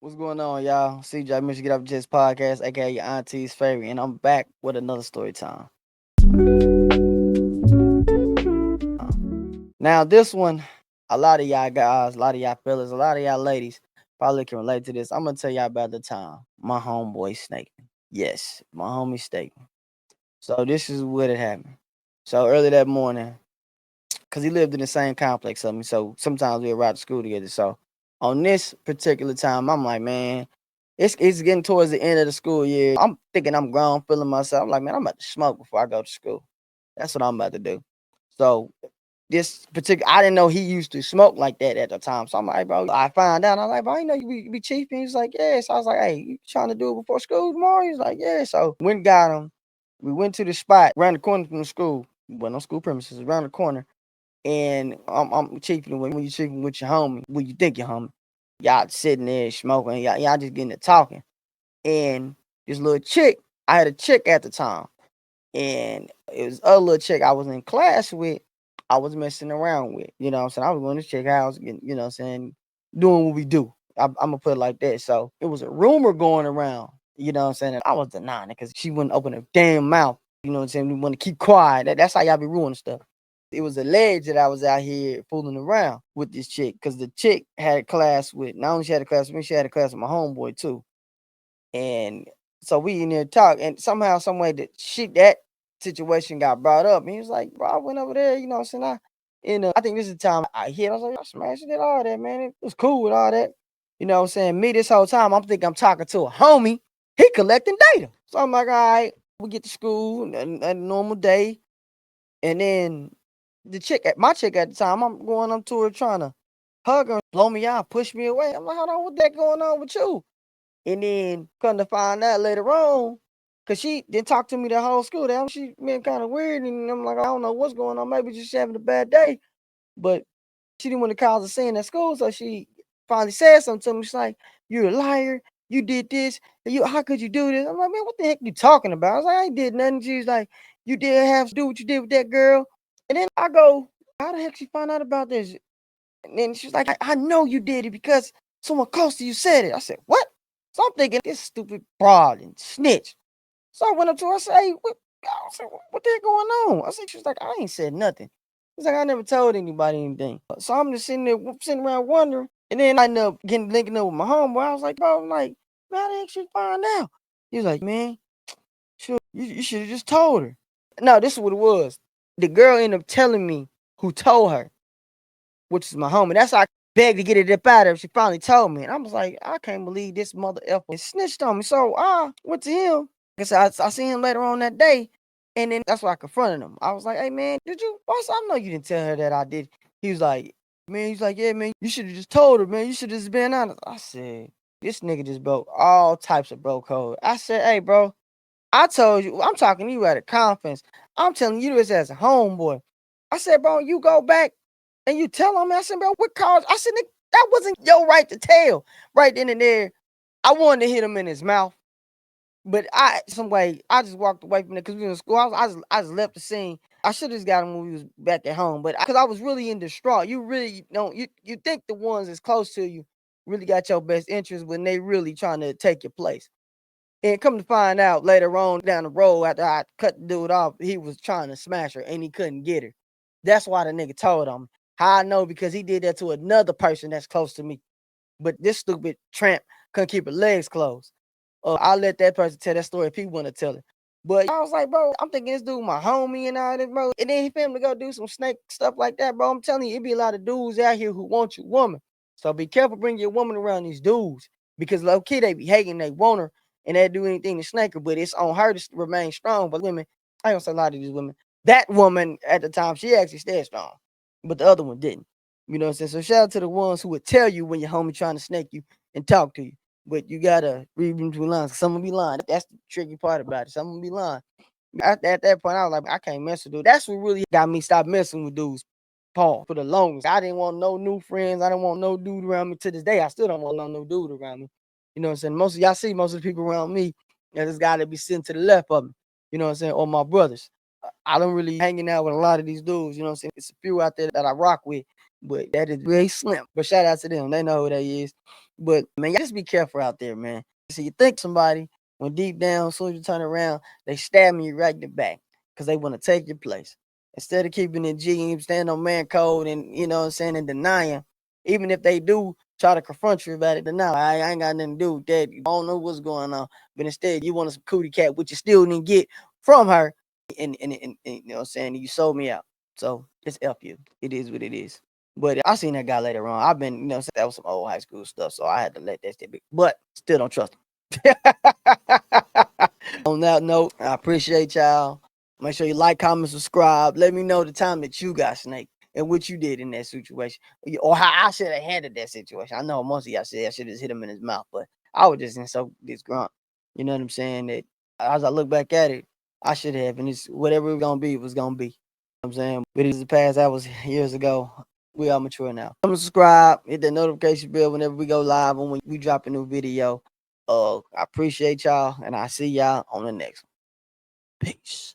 What's going on, y'all? CJ Mr. Get Up Just Podcast, aka your auntie's favorite, and I'm back with another story time. Now, this one, a lot of y'all guys, a lot of y'all fellas, a lot of y'all ladies probably can relate to this. I'm gonna tell y'all about the time my homeboy snaked me. Yes, my homie snaked me. So this is what had happened. So early that morning, cause he lived in the same complex of me, so sometimes we would ride to school together. So on this particular time, I'm like, man, it's getting towards the end of the school year. I'm thinking I'm grown, feeling myself. I'm like, man, I'm about to smoke before I go to school. That's what I'm about to do. So this particular, I didn't know he used to smoke like that at the time. So I'm like, bro, I find out. I'm like, bro, I know you be chiefing. He's like, yeah. So I was like, hey, you trying to do it before school tomorrow? He's like, yeah. So went and got him. We went to the spot around the corner from the school. Well, no school premises around the corner. And I'm chiefing when you chiefing with your homie. What you think your homie? Y'all sitting there smoking. Y'all just getting to talking. And this little chick, I had a chick at the time, and it was a little chick I was in class with. I was messing around with, you know what I'm saying? I was going to chick house, you know what I'm saying, doing what we do. I'm gonna put it like that. So it was a rumor going around, you know what I'm saying? And I was denying it because she wouldn't open her damn mouth. You know what I'm saying? We want to keep quiet. That's how y'all be ruining stuff. It was alleged that I was out here fooling around with this chick because the chick had a class with, not only she had a class with me, she had a class with my homeboy too. And so we in there talk, and somehow, some way that situation got brought up. And he was like, bro, I went over there, you know what I'm saying? I think this is the time I hit. I was like, I smashed it, all that, man. It was cool with all that. You know what I'm saying? Me this whole time, I'm thinking I'm talking to a homie. He collecting data. So I'm like, all right, we get to school, a normal day. And then my chick at the time, I'm going up to her trying to hug her, blow me out, push me away. I'm like, hold on, what that going on with you? And then come to find out later on, cause she didn't talk to me the whole school day. She been kind of weird, and I'm like, I don't know what's going on. Maybe just having a bad day. But she didn't want to cause a scene at school, so she finally said something to me. She's like, "You're a liar. You did this. How could you do this?" I'm like, "Man, what the heck you talking about?" I was like, "I ain't did nothing." She's like, "You did have to do what you did with that girl." And then I go, "How the heck she find out about this?" And then she's like, I know you did it because someone close to you said it. I said, what? So I'm thinking this stupid broad and snitch. So I went up to her. I said, hey, what the heck going on? I said, she was like, I ain't said nothing. She's like, I never told anybody anything. So I'm just sitting there, sitting around wondering. And then I end up linking up with my homeboy. I was like, bro, I'm like, man, how the heck she find out? He was like, man, sure, you should have just told her. No, this is what it was. The girl ended up telling me who told her, which is my homie. That's how I begged to get it up out of her. She finally told me. And I was like, I can't believe this mother effer snitched on me. So I went to him. I seen him later on that day. And then that's why I confronted him. I was like, hey man, did you boss? I know you didn't tell her that I did. He was like, man, he's like, yeah, man, you should have just told her, man. You should have just been honest. I said, this nigga just broke all types of bro code. I said, hey, bro, I told you, I'm talking to you at a conference. I'm telling you this as a homeboy. I said, bro, you go back and you tell him. I said, bro, what cause? I said, that wasn't your right to tell. Right then and there, I wanted to hit him in his mouth. But some way, I just walked away from it because we were in school. I just left the scene. I should have just got him when we was back at home. But because I was really in distraught. You really don't, you think the ones that's close to you really got your best interest when they really trying to take your place. And come to find out later on down the road after I cut the dude off, he was trying to smash her and he couldn't get her. That's why the nigga told him. How I know because he did that to another person that's close to me. But this stupid tramp couldn't keep her legs closed. I'll let that person tell that story if he want to tell it. But I was like, bro, I'm thinking this dude my homie and all this, bro. And then he filmed to go do some snake stuff like that, bro. I'm telling you, it be a lot of dudes out here who want your woman. So be careful bringing your woman around these dudes because low key they be hating, they want her, and they do anything to snake her. But it's on her to remain strong. But women, I don't say a lot of these women. That woman at the time, she actually stayed strong, but the other one didn't. You know what I'm saying? So shout out to the ones who would tell you when your homie trying to snake you and talk to you. But you gotta read between lines. Some will be lying. That's the tricky part about it. Some will be lying. At that point, I was like, I can't mess with dude. That's what really got me stop messing with dudes. Paul for the longest. I didn't want no new friends. I didn't want no dude around me to this day. I still don't want no new dude around me. You know what I'm saying? Most of y'all see most of the people around me, there's got to be sitting to the left of me. You know what I'm saying? Or my brothers. I don't really hanging out with a lot of these dudes. You know what I'm saying? It's a few out there that I rock with, but that is really slim. But shout out to them. They know who they is. But man, y'all just be careful out there, man. So you think somebody, when deep down, as soon as you turn around, they stabbing you right in the back because they want to take your place. Instead of keeping it G and stand on man code and you know what I'm saying and denying, even if they do try to confront you about it, deny. I ain't got nothing to do with that. I don't know what's going on. But instead you wanted some cootie cat, which you still didn't get from her, and you know what I'm saying, you sold me out. So it's F you. It is what it is. But I seen that guy later on. I've been, you know, that was some old high school stuff, so I had to let that stay big. But still don't trust him. On that note, I appreciate y'all. Make sure you like, comment, subscribe. Let me know the time that you got snaked and what you did in that situation, or how I should have handled that situation. I know most of y'all said I should have hit him in his mouth, but I was just in so disgruntled. You know what I'm saying? That as I look back at it, I should have, and it's whatever it was gonna be, it was gonna be. You know what I'm saying, but it's the past. That was years ago. We are mature now. Come subscribe, hit that notification bell whenever we go live and when we drop a new video. I appreciate y'all, and I see y'all on the next one. Peace.